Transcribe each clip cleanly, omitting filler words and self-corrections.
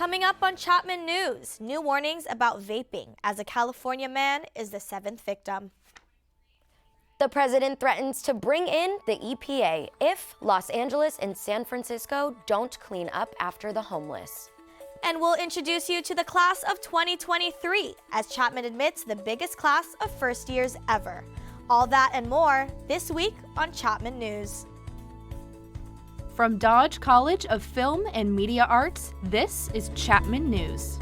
Coming up on Chapman News, new warnings about vaping as a California man is the 7th victim. The president threatens to bring in the EPA if Los Angeles and San Francisco don't clean up after the homeless. And we'll introduce you to the class of 2023 as Chapman admits the biggest class of first years ever. All that and more this week on Chapman News. From Dodge College of Film and Media Arts, this is Chapman News.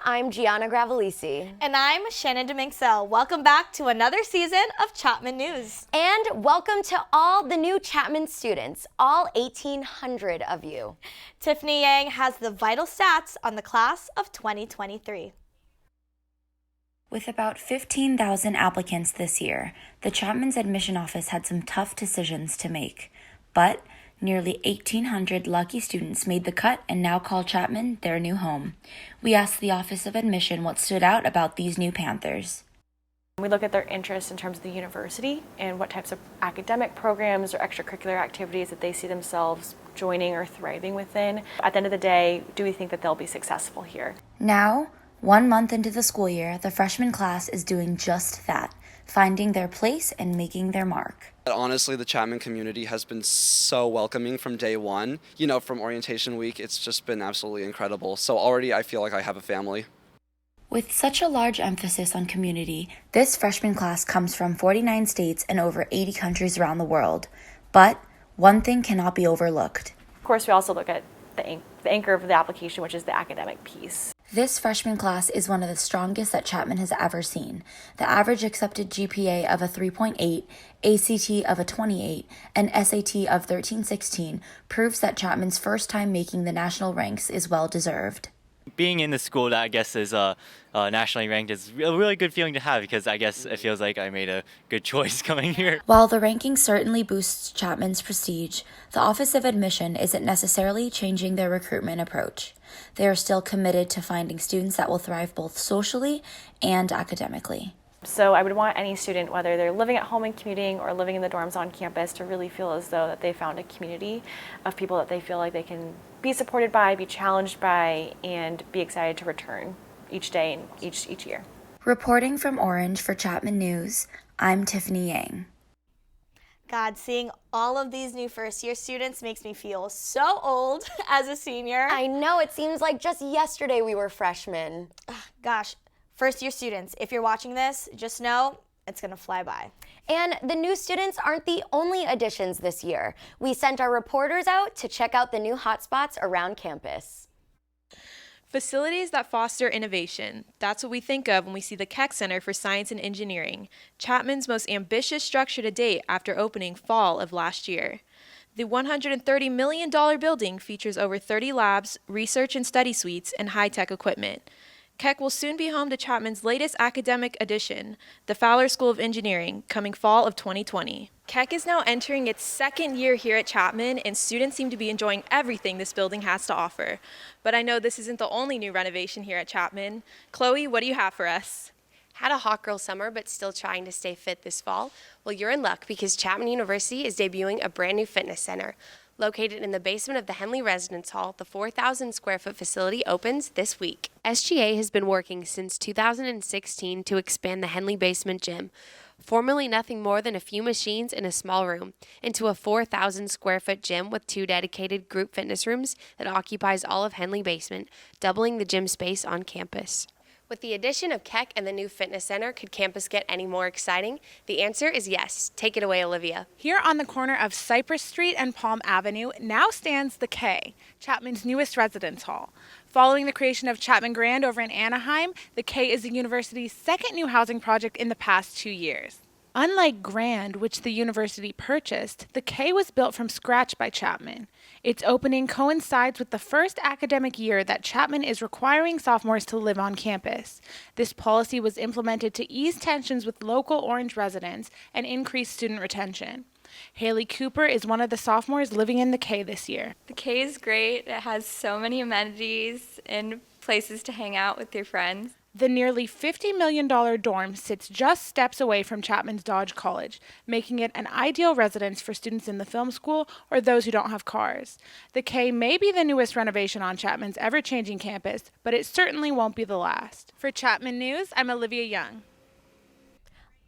I'm Gianna Gravelisi. And I'm Shannon Dominxell. Welcome back to another season of Chapman News. And welcome to all the new Chapman students, all 1,800 of you. Tiffany Yang has the vital stats on the class of 2023. With about 15,000 applicants this year, the Chapman's admission office had some tough decisions to make. But nearly 1,800 lucky students made the cut and now call Chapman their new home. We asked the Office of Admission what stood out about these new Panthers. We look at their interests in terms of the university and what types of academic programs or extracurricular activities that they see themselves joining or thriving within. At the end of the day, do we think that they'll be successful here? Now, 1 month into the school year, the freshman class is doing just that, finding their place and making their mark. Honestly, the Chapman community has been so welcoming from day one. From orientation week, it's just been absolutely incredible. So already I feel like I have a family. With such a large emphasis on community, this freshman class comes from 49 states and over 80 countries around the world. But one thing cannot be overlooked. Of course, we also look at the anchor of the application, which is the academic piece. This freshman class is one of the strongest that Chapman has ever seen. The average accepted GPA of a 3.8, ACT of a 28, and SAT of 1316 proves that Chapman's first time making the national ranks is well deserved. Being in the school that I guess is nationally ranked is a really good feeling to have because I guess it feels like I made a good choice coming here. While the ranking certainly boosts Chapman's prestige, the Office of Admission isn't necessarily changing their recruitment approach. They are still committed to finding students that will thrive both socially and academically. So I would want any student, whether they're living at home and commuting or living in the dorms on campus, to really feel as though that they found a community of people that they feel like they can be supported by, be challenged by, and be excited to return each day and each year. Reporting from Orange for Chapman News, I'm Tiffany Yang. God, seeing all of these new first-year students makes me feel so old as a senior. I know, it seems like just yesterday we were freshmen. Gosh, first-year students, if you're watching this, just know it's going to fly by. And the new students aren't the only additions this year. We sent our reporters out to check out the new hotspots around campus. Facilities that foster innovation. That's what we think of when we see the Keck Center for Science and Engineering, Chapman's most ambitious structure to date after opening fall of last year. The $130 million building features over 30 labs, research and study suites, and high-tech equipment. Keck will soon be home to Chapman's latest academic addition, the Fowler School of Engineering, coming fall of 2020. Keck is now entering its second year here at Chapman, and students seem to be enjoying everything this building has to offer. But I know this isn't the only new renovation here at Chapman. Chloe, what do you have for us? Had a hot girl summer but still trying to stay fit this fall? Well, you're in luck because Chapman University is debuting a brand new fitness center. Located in the basement of the Henley Residence Hall, the 4,000 square foot facility opens this week. SGA has been working since 2016 to expand the Henley Basement Gym, formerly nothing more than a few machines in a small room, into a 4,000 square foot gym with 2 dedicated group fitness rooms that occupies all of Henley Basement, doubling the gym space on campus. With the addition of Keck and the new fitness center, could campus get any more exciting? The answer is yes. Take it away, Olivia. Here on the corner of Cypress Street and Palm Avenue now stands the K, Chapman's newest residence hall. Following the creation of Chapman Grand over in Anaheim, the K is the university's second new housing project in the past 2 years. Unlike Grand, which the university purchased, the K was built from scratch by Chapman. Its opening coincides with the first academic year that Chapman is requiring sophomores to live on campus. This policy was implemented to ease tensions with local Orange residents and increase student retention. Haley Cooper is one of the sophomores living in the K this year. The K is great. It has so many amenities and places to hang out with your friends. The nearly $50 million dorm sits just steps away from Chapman's Dodge College, making it an ideal residence for students in the film school or those who don't have cars. The K may be the newest renovation on Chapman's ever-changing campus, but it certainly won't be the last. For Chapman News, I'm Olivia Young.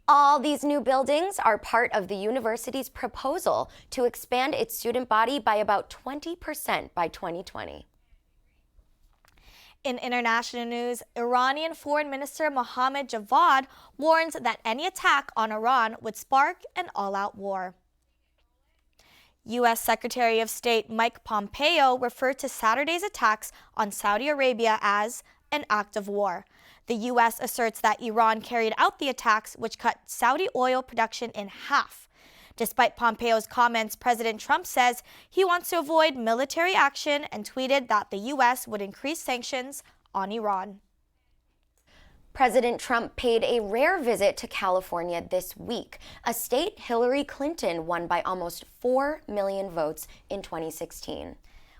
All these new buildings are part of the university's proposal to expand its student body by about 20% by 2020. In international news, Iranian Foreign Minister Mohammad Javad warns that any attack on Iran would spark an all-out war. U.S. Secretary of State Mike Pompeo referred to Saturday's attacks on Saudi Arabia as an act of war. The U.S. asserts that Iran carried out the attacks, which cut Saudi oil production in half. Despite Pompeo's comments, President Trump says he wants to avoid military action and tweeted that the U.S. would increase sanctions on Iran. President Trump paid a rare visit to California this week, a state Hillary Clinton won by almost 4 million votes in 2016.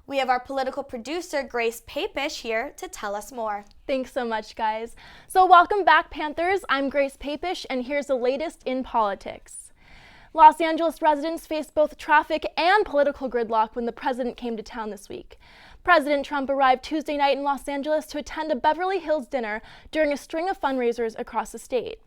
We have our political producer, Grace Papish, here to tell us more. Thanks so much, guys. So welcome back, Panthers. I'm Grace Papish, and here's the latest in politics. Los Angeles residents faced both traffic and political gridlock when the president came to town this week. President Trump arrived Tuesday night in Los Angeles to attend a Beverly Hills dinner during a string of fundraisers across the state.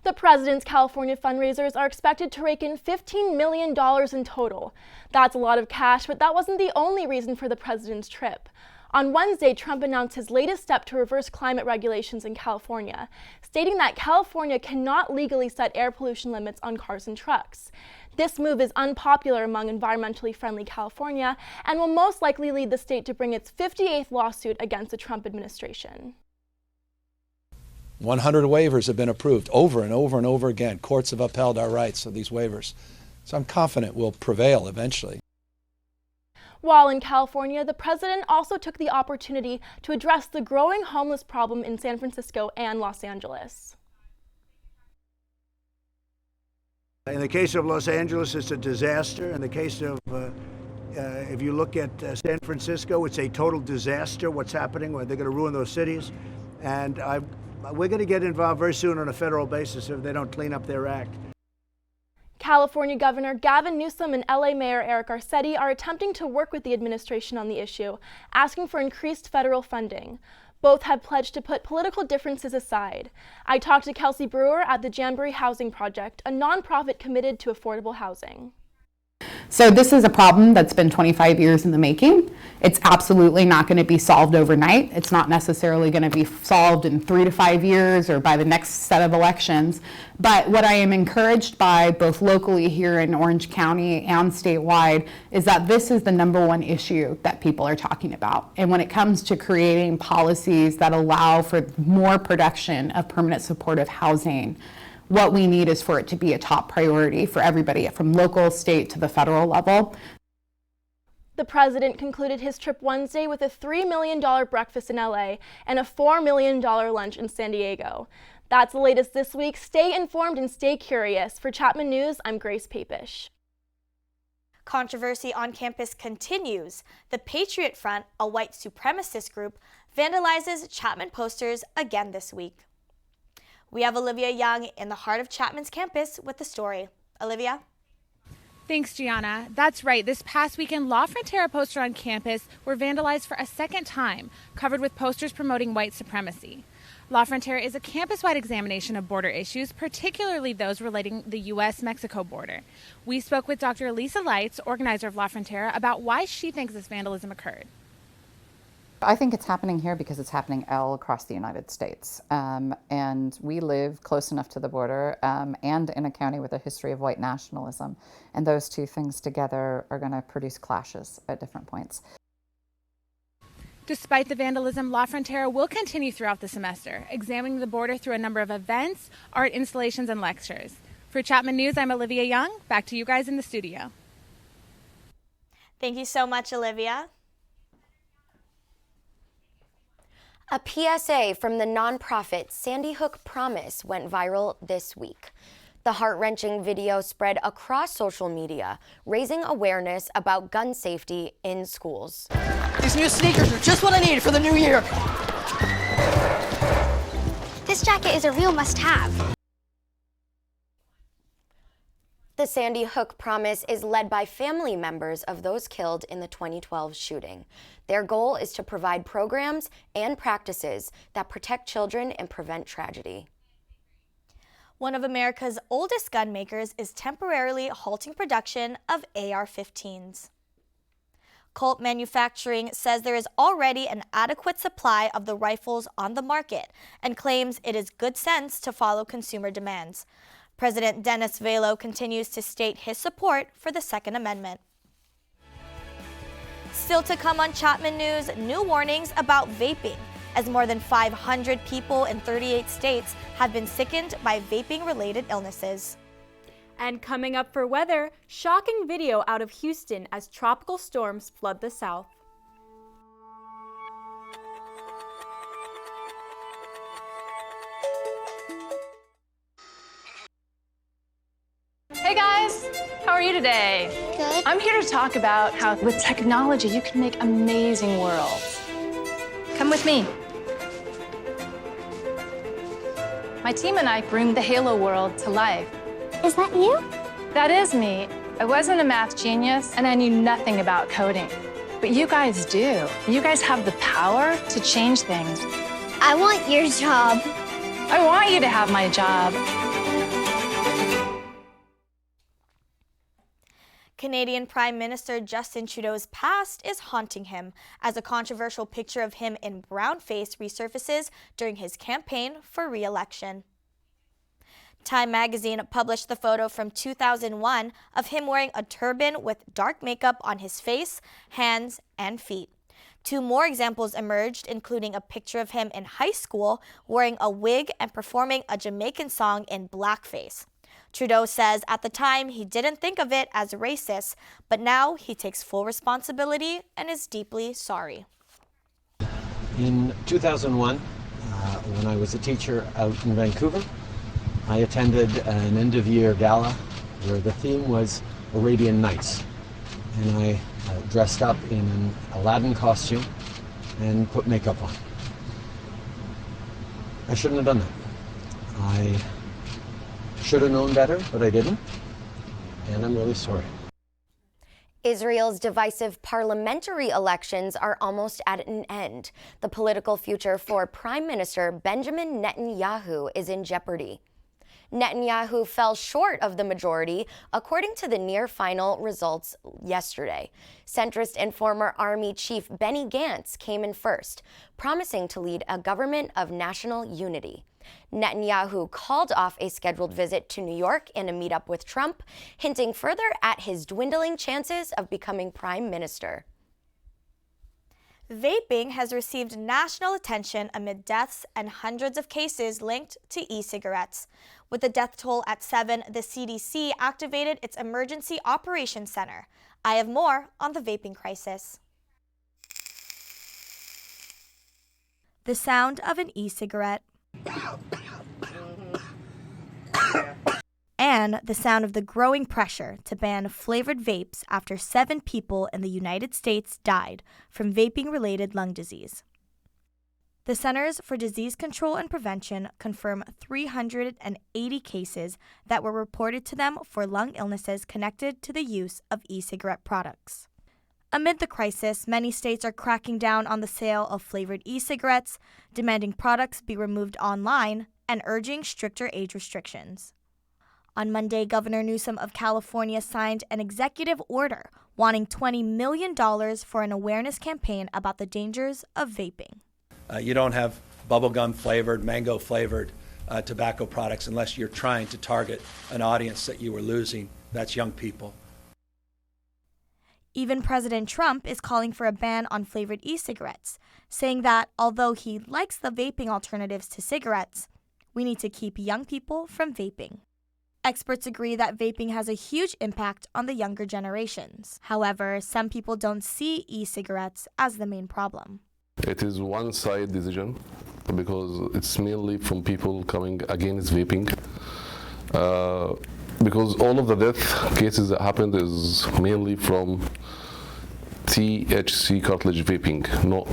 The president's California fundraisers are expected to rake in $15 million in total. That's a lot of cash, but that wasn't the only reason for the president's trip. On Wednesday, Trump announced his latest step to reverse climate regulations in California, stating that California cannot legally set air pollution limits on cars and trucks. This move is unpopular among environmentally friendly California and will most likely lead the state to bring its 58th lawsuit against the Trump administration. 100 waivers have been approved over and over and over again. Courts have upheld our rights of these waivers. So I'm confident we'll prevail eventually. While in California, the president also took the opportunity to address the growing homeless problem in San Francisco and Los Angeles. In the case of Los Angeles, it's a disaster. In the case of, if you look at San Francisco, it's a total disaster what's happening, where they're going to ruin those cities. And we're going to get involved very soon on a federal basis if they don't clean up their act. California Governor Gavin Newsom and LA Mayor Eric Garcetti are attempting to work with the administration on the issue, asking for increased federal funding. Both have pledged to put political differences aside. I talked to Kelsey Brewer at the Jamboree Housing Project, a nonprofit committed to affordable housing. So this is a problem that's been 25 years in the making. It's absolutely not going to be solved overnight. It's not necessarily going to be solved in 3 to 5 years or by the next set of elections. But what I am encouraged by, both locally here in Orange County and statewide, is that this is the #1 issue that people are talking about. And when it comes to creating policies that allow for more production of permanent supportive housing, what we need is for it to be a top priority for everybody from local, state to the federal level. The president concluded his trip Wednesday with a $3 million breakfast in LA and a $4 million lunch in San Diego. That's the latest this week. Stay informed and stay curious. For Chapman News, I'm Grace Papish. Controversy on campus continues. The Patriot Front, a white supremacist group, vandalizes Chapman posters again this week. We have Olivia Young in the heart of Chapman's campus with the story. Olivia? Thanks, Gianna. That's right. This past weekend, La Frontera posters on campus were vandalized for a second time, covered with posters promoting white supremacy. La Frontera is a campus-wide examination of border issues, particularly those relating the U.S.-Mexico border. We spoke with Dr. Elisa Leitz, organizer of La Frontera, about why she thinks this vandalism occurred. I think it's happening here because it's happening all across the United States. And we live close enough to the border and in a county with a history of white nationalism. And those two things together are going to produce clashes at different points. Despite the vandalism, La Frontera will continue throughout the semester, examining the border through a number of events, art installations, and lectures. For Chapman News, I'm Olivia Young. Back to you guys in the studio. Thank you so much, Olivia. A PSA from the nonprofit Sandy Hook Promise went viral this week. The heart-wrenching video spread across social media, raising awareness about gun safety in schools. These new sneakers are just what I need for the new year. This jacket is a real must-have. The Sandy Hook Promise is led by family members of those killed in the 2012 shooting. Their goal is to provide programs and practices that protect children and prevent tragedy. One of America's oldest gun makers is temporarily halting production of AR-15s. Colt Manufacturing says there is already an adequate supply of the rifles on the market and claims it is good sense to follow consumer demands. President Dennis Velo continues to state his support for the Second Amendment. Still to come on Chapman News, new warnings about vaping, as more than 500 people in 38 states have been sickened by vaping-related illnesses. And coming up for weather, shocking video out of Houston as tropical storms flood the South. Hey guys, how are you today? Good. I'm here to talk about how with technology you can make amazing worlds. Come with me. My team and I bring the Halo world to life. Is that you? That is me. I wasn't a math genius and I knew nothing about coding. But you guys do. You guys have the power to change things. I want your job. I want you to have my job. Canadian Prime Minister Justin Trudeau's past is haunting him as a controversial picture of him in brownface resurfaces during his campaign for re-election. Time magazine published the photo from 2001 of him wearing a turban with dark makeup on his face, hands, and feet. Two more examples emerged, including a picture of him in high school wearing a wig and performing a Jamaican song in blackface. Trudeau says at the time he didn't think of it as racist, but now he takes full responsibility and is deeply sorry. In 2001, when I was a teacher out in Vancouver, I attended an end-of-year gala where the theme was Arabian Nights. And I dressed up in an Aladdin costume and put makeup on. I shouldn't have done that. I should have known better, but I didn't, and I'm really sorry. Israel's divisive parliamentary elections are almost at an end. The political future for Prime Minister Benjamin Netanyahu is in jeopardy. Netanyahu fell short of the majority, according to the near-final results yesterday. Centrist and former Army Chief Benny Gantz came in first, promising to lead a government of national unity. Netanyahu called off a scheduled visit to New York and a meetup with Trump, hinting further at his dwindling chances of becoming prime minister. Vaping has received national attention amid deaths and hundreds of cases linked to e-cigarettes. With the death toll at 7, the CDC activated its Emergency Operations Center. I have more on the vaping crisis. The sound of an e-cigarette. And the sound of the growing pressure to ban flavored vapes after 7 people in the United States died from vaping-related lung disease. The Centers for Disease Control and Prevention confirm 380 cases that were reported to them for lung illnesses connected to the use of e-cigarette products. Amid the crisis, many states are cracking down on the sale of flavored e-cigarettes, demanding products be removed online, and urging stricter age restrictions. On Monday, Governor Newsom of California signed an executive order wanting $20 million for an awareness campaign about the dangers of vaping. You don't have bubblegum flavored, mango flavored tobacco products unless you're trying to target an audience that you are losing. That's young people. Even President Trump is calling for a ban on flavored e-cigarettes, saying that although he likes the vaping alternatives to cigarettes, we need to keep young people from vaping. Experts agree that vaping has a huge impact on the younger generations. However, some people don't see e-cigarettes as the main problem. It is one-side decision because it's mainly from people coming against vaping. Because all of the death cases that happened is mainly from THC cartridge vaping, not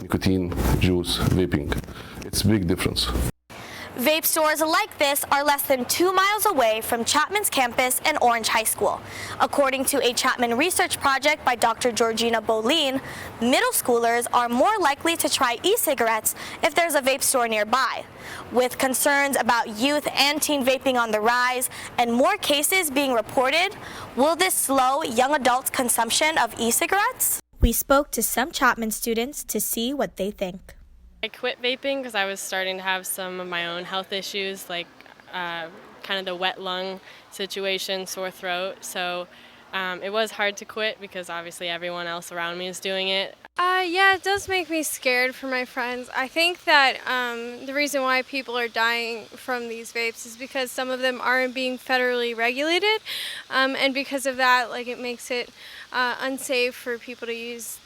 nicotine juice vaping. It's a big difference. Vape stores like this are less than 2 miles away from Chapman's campus and Orange High School. According to a Chapman research project by Dr. Georgina Bolin, middle schoolers are more likely to try e-cigarettes if there's a vape store nearby. With concerns about youth and teen vaping on the rise and more cases being reported, will this slow young adults' consumption of e-cigarettes? We spoke to some Chapman students to see what they think. I quit vaping because I was starting to have some of my own health issues, like kind of the wet lung situation, sore throat. So it was hard to quit because obviously everyone else around me is doing it. Yeah, it does make me scared for my friends. I think that the reason why people are dying from these vapes is because some of them aren't being federally regulated, and because of that, like, it makes it unsafe for people to use.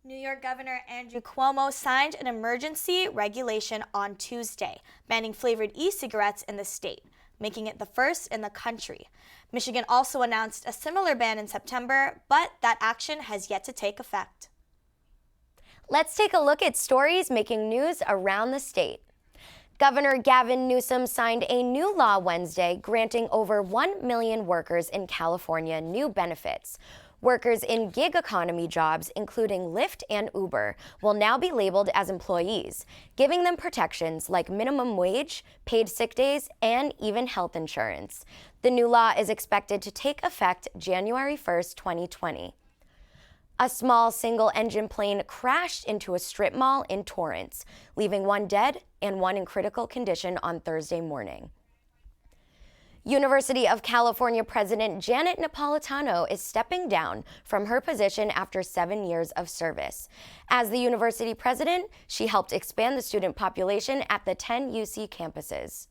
New York Governor Andrew Cuomo signed an emergency regulation on Tuesday, banning flavored e-cigarettes in the state, making it the first in the country. Michigan also announced a similar ban in September, but that action has yet to take effect. Let's take a look at stories making news around the state. Governor Gavin Newsom signed a new law Wednesday granting over 1 million workers in California new benefits. Workers in gig economy jobs, including Lyft and Uber, will now be labeled as employees, giving them protections like minimum wage, paid sick days, and even health insurance. The new law is expected to take effect January 1st, 2020. A small single-engine plane crashed into a strip mall in Torrance, leaving 1 dead and 1 in critical condition on Thursday morning. University of California President Janet Napolitano is stepping down from her position after 7 years of service. As the university president, she helped expand the student population at the 10 UC campuses.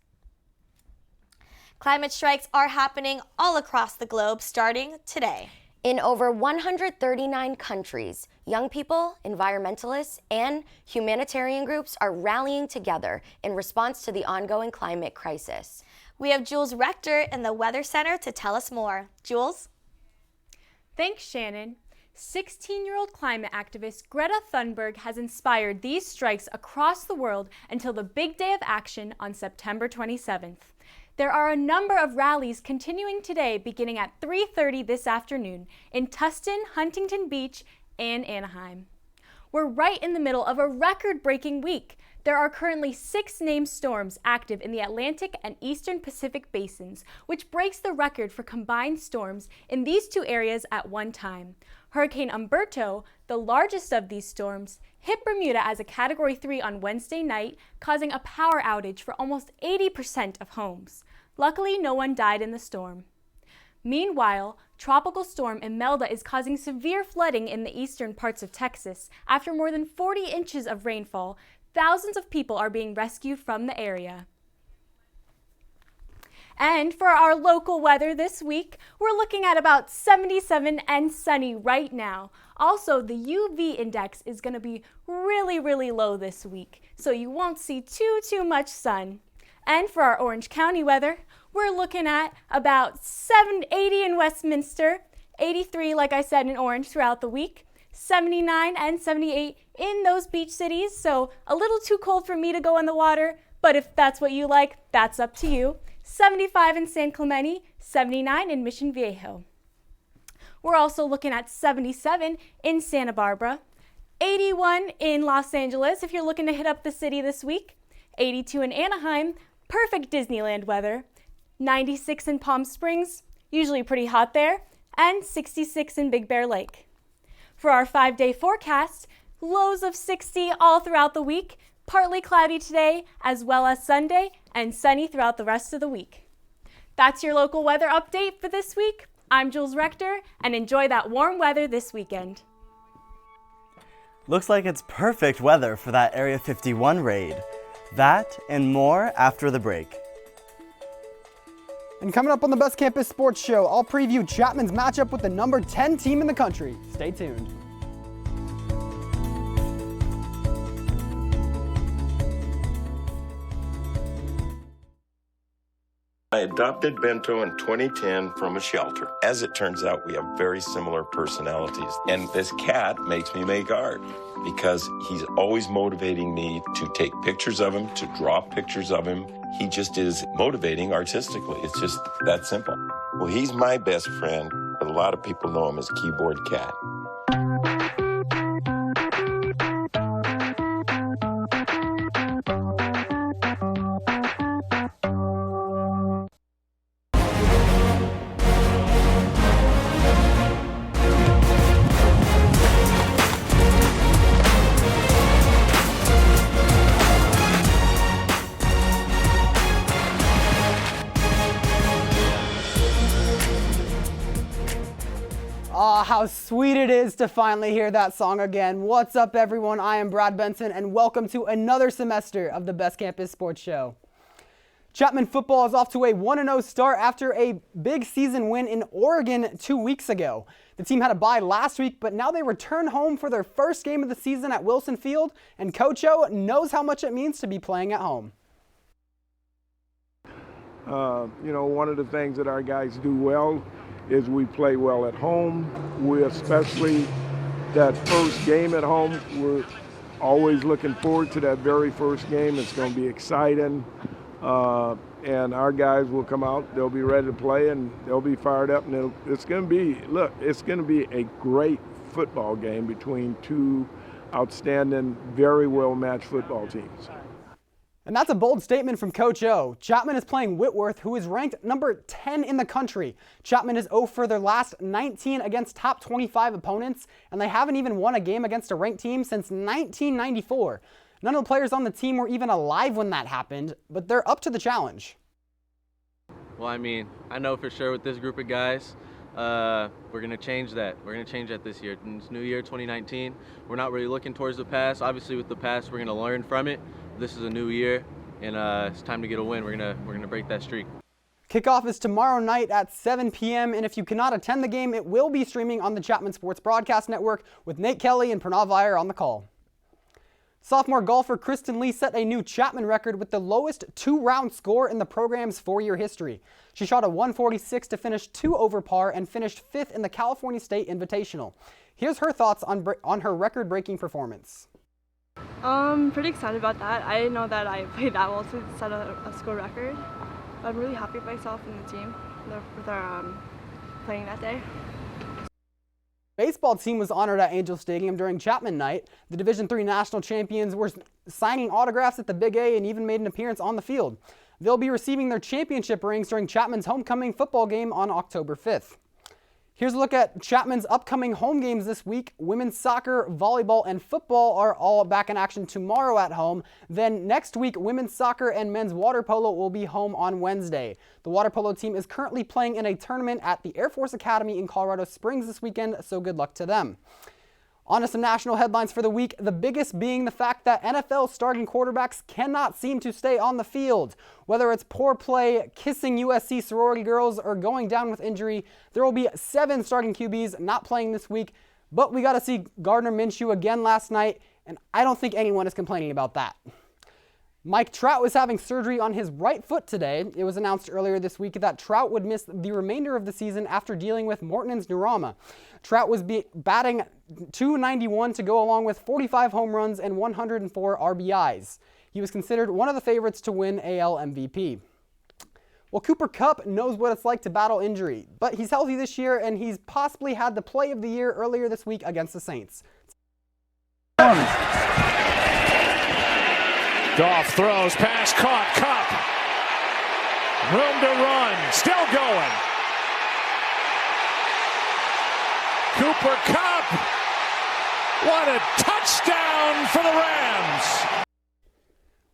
Climate strikes are happening all across the globe starting today. In over 139 countries, young people, environmentalists, and humanitarian groups are rallying together in response to the ongoing climate crisis. We have Jules Rector in the Weather Center to tell us more. Jules? Thanks, Shannon. 16-year-old climate activist Greta Thunberg has inspired these strikes across the world until the big day of action on September 27th. There are a number of rallies continuing today beginning at 3:30 this afternoon in Tustin, Huntington Beach, and Anaheim. We're right in the middle of a record-breaking week. There are currently 6 named storms active in the Atlantic and Eastern Pacific basins, which breaks the record for combined storms in these 2 areas at one time. Hurricane Umberto, the largest of these storms, hit Bermuda as a Category 3 on Wednesday night, causing a power outage for almost 80% of homes. Luckily, no one died in the storm. Meanwhile, Tropical Storm Imelda is causing severe flooding in the eastern parts of Texas. After more than 40 inches of rainfall, thousands of people are being rescued from the area. And for our local weather this week, we're looking at about 77 and sunny right now. Also, the UV index is going to be really low this week, so you won't see too much sun. And for our Orange County weather, we're looking at about 80 in Westminster, 83, like I said, in Orange throughout the week, 79 and 78 in those beach cities, so a little too cold for me to go in the water, but if that's what you like, that's up to you. 75 in San Clemente, 79 in Mission Viejo. We're also looking at 77 in Santa Barbara, 81 in Los Angeles if you're looking to hit up the city this week, 82 in Anaheim, perfect Disneyland weather, 96 in Palm Springs, usually pretty hot there, and 66 in Big Bear Lake. For our 5-day forecast, lows of 60 all throughout the week, partly cloudy today as well as Sunday, and sunny throughout the rest of the week. That's your local weather update for this week. I'm Jules Rector, and enjoy that warm weather this weekend. Looks like it's perfect weather for that Area 51 raid. That and more after the break. And coming up on the Best Campus Sports Show, I'll preview Chapman's matchup with the number 10 team in the country. Stay tuned. I adopted Bento in 2010 from a shelter. As it turns out, we have very similar personalities. And this cat makes me make art because he's always motivating me to take pictures of him, to draw pictures of him. He just is motivating artistically. It's just that simple. Well, he's my best friend, but a lot of people know him as Keyboard Cat. Ah, how sweet it is to finally hear that song again. What's up, everyone? I am Brad Benson, and welcome to another semester of the Best Campus Sports Show. Chapman football is off to a 1-0 start after a big season win in Oregon 2 weeks ago. The team had a bye last week, but now they return home for their first game of the season at Wilson Field, and Coach O knows how much it means to be playing at home. One of the things that our guys do well is we play well at home. We especially that first game at home, we're always looking forward to that very first game. It's going to be exciting. And our guys will come out, they'll be ready to play, and they'll be fired up. And it's going to be a great football game between two outstanding, very well-matched football teams. And that's a bold statement from Coach O. Chapman is playing Whitworth, who is ranked number 10 in the country. Chapman is 0 for their last 19 against top 25 opponents, and they haven't even won a game against a ranked team since 1994. None of the players on the team were even alive when that happened, but they're up to the challenge. Well, I know for sure with this group of guys, we're going to change that. We're going to change that this year. It's new year, 2019. We're not really looking towards the past. Obviously, with the past, we're going to learn from it. This is a new year, and it's time to get a win. We're gonna break that streak. Kickoff is tomorrow night at 7 p.m., and if you cannot attend the game, it will be streaming on the Chapman Sports Broadcast Network with Nate Kelly and Pranav Iyer on the call. Sophomore golfer Kristen Lee set a new Chapman record with the lowest two-round score in the program's four-year history. She shot a 146 to finish 2 over par and finished 5th in the California State Invitational. Here's her thoughts on her record-breaking performance. Pretty excited about that. I didn't know that I played that well to set a school record. But I'm really happy with myself and the team with our playing that day. Baseball team was honored at Angel Stadium during Chapman night. The Division III national champions were signing autographs at the Big A and even made an appearance on the field. They'll be receiving their championship rings during Chapman's homecoming football game on October 5th. Here's a look at Chapman's upcoming home games this week. Women's soccer, volleyball, and football are all back in action tomorrow at home. Then next week, women's soccer and men's water polo will be home on Wednesday. The water polo team is currently playing in a tournament at the Air Force Academy in Colorado Springs this weekend, so good luck to them. On to some national headlines for the week, the biggest being the fact that NFL starting quarterbacks cannot seem to stay on the field. Whether it's poor play, kissing USC sorority girls, or going down with injury, there will be 7 starting QBs not playing this week. But we got to see Gardner Minshew again last night, and I don't think anyone is complaining about that. Mike Trout was having surgery on his right foot today. It was announced earlier this week that Trout would miss the remainder of the season after dealing with Morton's neuroma. Trout was batting .291 to go along with 45 home runs and 104 RBIs. He was considered one of the favorites to win AL MVP. Well, Cooper Kupp knows what it's like to battle injury, but he's healthy this year and he's possibly had the play of the year earlier this week against the Saints. Goff throws, pass caught, Kupp. Room to run, still going. Cooper Kupp, what a touchdown for the Rams.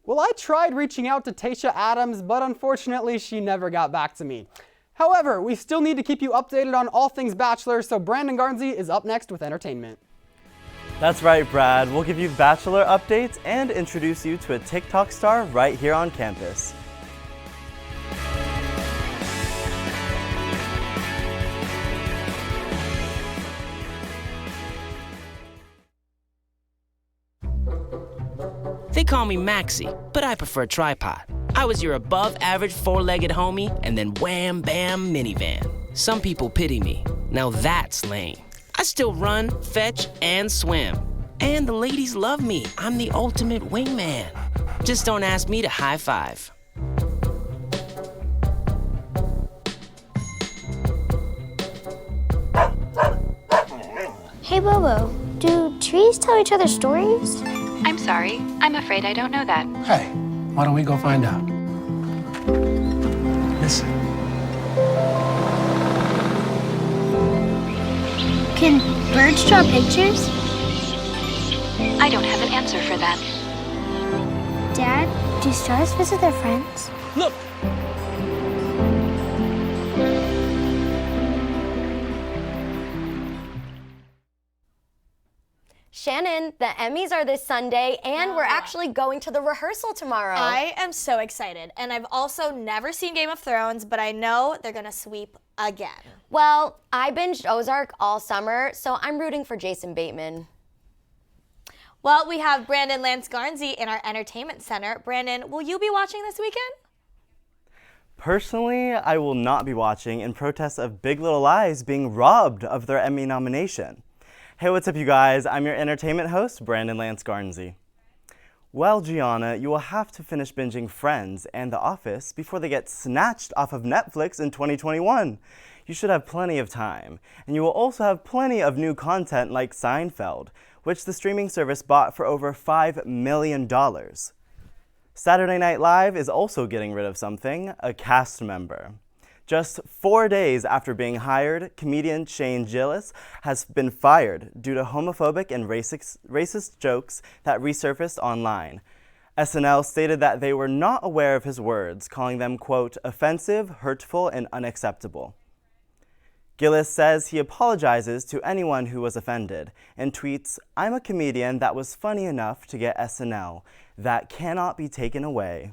Well, I tried reaching out to Tasha Adams, but unfortunately she never got back to me. However, we still need to keep you updated on all things Bachelor, so Brandon Garnsey is up next with entertainment. That's right, Brad. We'll give you Bachelor updates and introduce you to a TikTok star right here on campus. They call me Maxie, but I prefer tripod. I was your above-average four-legged homie, and then wham, bam, minivan. Some people pity me. Now that's lame. I still run, fetch, and swim. And the ladies love me. I'm the ultimate wingman. Just don't ask me to high five. Hey, Bobo, do trees tell each other stories? I'm sorry. I'm afraid I don't know that. Hey, why don't we go find out? Listen. Can birds draw pictures? I don't have an answer for that. Dad, do stars visit their friends? Look! Shannon, the Emmys are this Sunday, and we're actually going to the rehearsal tomorrow. I am so excited, and I've also never seen Game of Thrones, but I know they're gonna sweep again. Well, I binged Ozark all summer, so I'm rooting for Jason Bateman. Well, we have Brandon Lance Garnsey in our entertainment center. Brandon, will you be watching this weekend? Personally, I will not be watching in protest of Big Little Lies being robbed of their Emmy nomination. Hey, what's up, you guys? I'm your entertainment host, Brandon Lance Garnsey. Well, Gianna, you will have to finish binging Friends and The Office before they get snatched off of Netflix in 2021. You should have plenty of time. And you will also have plenty of new content like Seinfeld, which the streaming service bought for over $5 million. Saturday Night Live is also getting rid of something, a cast member. Just 4 days after being hired, comedian Shane Gillis has been fired due to homophobic and racist jokes that resurfaced online. SNL stated that they were not aware of his words, calling them, quote, offensive, hurtful, and unacceptable. Gillis says he apologizes to anyone who was offended and tweets, I'm a comedian that was funny enough to get SNL. That cannot be taken away.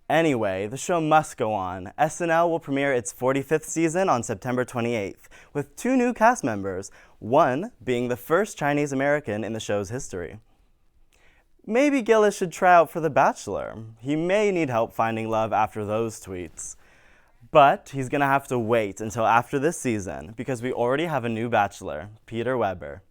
Anyway, the show must go on. SNL will premiere its 45th season on September 28th, with 2 new cast members, one being the first Chinese American in the show's history. Maybe Gillis should try out for The Bachelor. He may need help finding love after those tweets. But he's gonna have to wait until after this season, because we already have a new Bachelor, Peter Weber.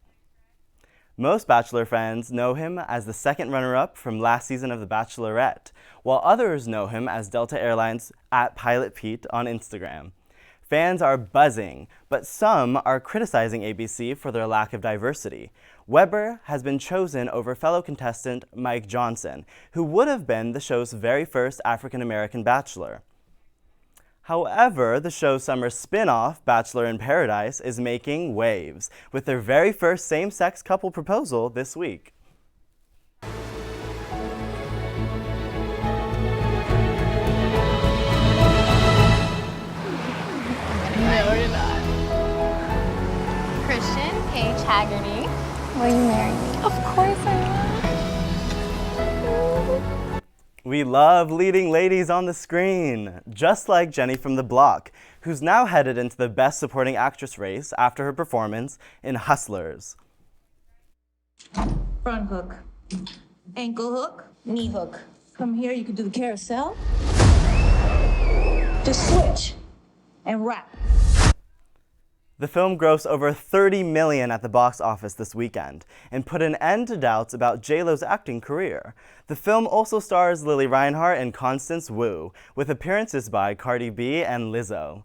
Most Bachelor fans know him as the second runner-up from last season of The Bachelorette, while others know him as Delta Airlines @PilotPete on Instagram. Fans are buzzing, but some are criticizing ABC for their lack of diversity. Weber has been chosen over fellow contestant Mike Johnson, who would have been the show's very first African-American Bachelor. However, the show's summer spin-off, Bachelor in Paradise, is making waves, with their very first same-sex couple proposal this week. No, you're not. Christian H. Haggerty. Will you marry me? Of course I will. We love leading ladies on the screen, just like Jenny from The Block, who's now headed into the Best Supporting Actress race after her performance in Hustlers. Front hook, ankle hook, knee hook. From here, you can do the carousel. Just switch and wrap. The film grossed over $30 million at the box office this weekend and put an end to doubts about J-Lo's acting career. The film also stars Lily Reinhart and Constance Wu, with appearances by Cardi B and Lizzo.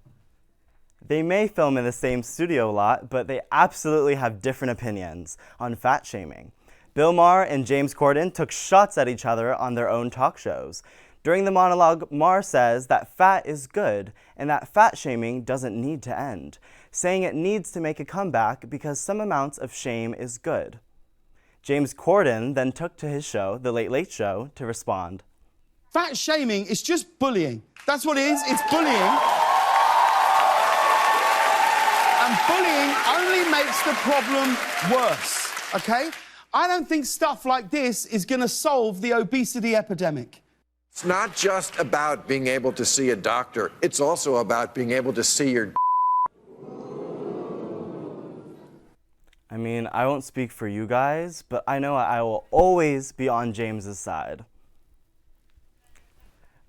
They may film in the same studio lot, but they absolutely have different opinions on fat shaming. Bill Maher and James Corden took shots at each other on their own talk shows. During the monologue, Maher says that fat is good and that fat shaming doesn't need to end, saying it needs to make a comeback because some amounts of shame is good. James Corden then took to his show, The Late Late Show, to respond. Fat shaming is just bullying. That's what it is. It's bullying. And bullying only makes the problem worse, okay? I don't think stuff like this is going to solve the obesity epidemic. It's not just about being able to see a doctor. It's also about being able to see your I mean, I won't speak for you guys, but I know I will always be on James's side.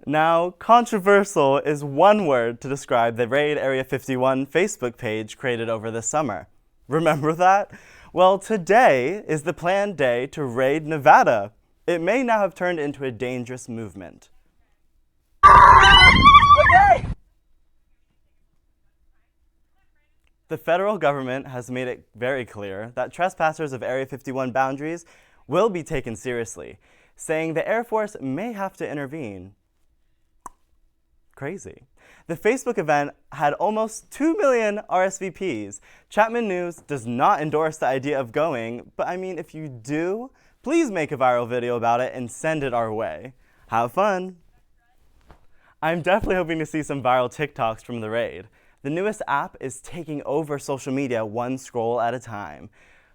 Now, controversial is one word to describe the Raid Area 51 Facebook page created over the summer. Remember that? Well, today is the planned day to raid Nevada. It may now have turned into a dangerous movement. The federal government has made it very clear that trespassers of Area 51 boundaries will be taken seriously, saying the Air Force may have to intervene. Crazy. The Facebook event had almost 2 million RSVPs. Chapman News does not endorse the idea of going, but I mean, if you do, please make a viral video about it and send it our way. Have fun! I'm definitely hoping to see some viral TikToks from the raid. The newest app is taking over social media one scroll at a time.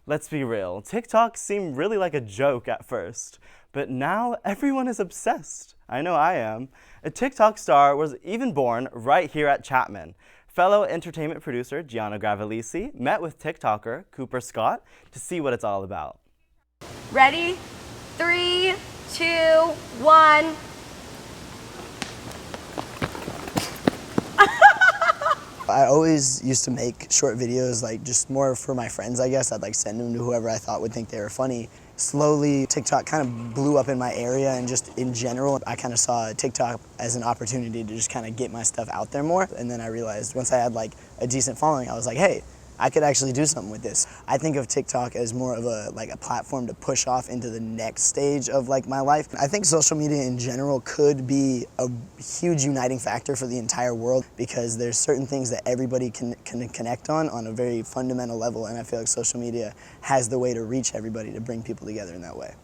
Let's be real, TikToks seem really like a joke at first, but now everyone is obsessed. I know I am. A TikTok star was even born right here at Chapman. Fellow entertainment producer Gianna Gravelisi met with TikToker Cooper Scott to see what it's all about. Ready? 3, 2, 1. I always used to make short videos, like just more for my friends, I guess. I'd like send them to whoever I thought would think they were funny. Slowly, TikTok kind of blew up in my area, and just in general, I kind of saw TikTok as an opportunity to just kind of get my stuff out there more. And then I realized once I had like a decent following, I was like, hey, I could actually do something with this. I think of TikTok as more of a platform to push off into the next stage of like my life. I think social media in general could be a huge uniting factor for the entire world, because there's certain things that everybody can connect on a very fundamental level, and I feel like social media has the way to reach everybody, to bring people together in that way.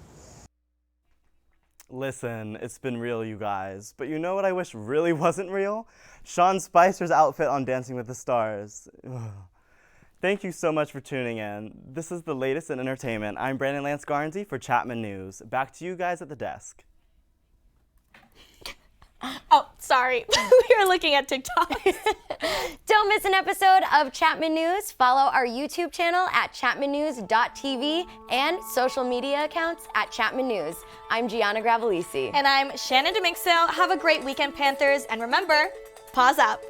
Listen, it's been real, you guys, but you know what I wish really wasn't real? Sean Spicer's outfit on Dancing with the Stars. Ugh. Thank you so much for tuning in. This is the latest in entertainment. I'm Brandon Lance Garnsey for Chapman News. Back to you guys at the desk. Oh, sorry. We were looking at TikTok. Don't miss an episode of Chapman News. Follow our YouTube channel at chapmannews.tv and social media accounts at Chapman News. I'm Gianna Gravelisi. And I'm Shannon Demixel. Have a great weekend, Panthers. And remember, pause up.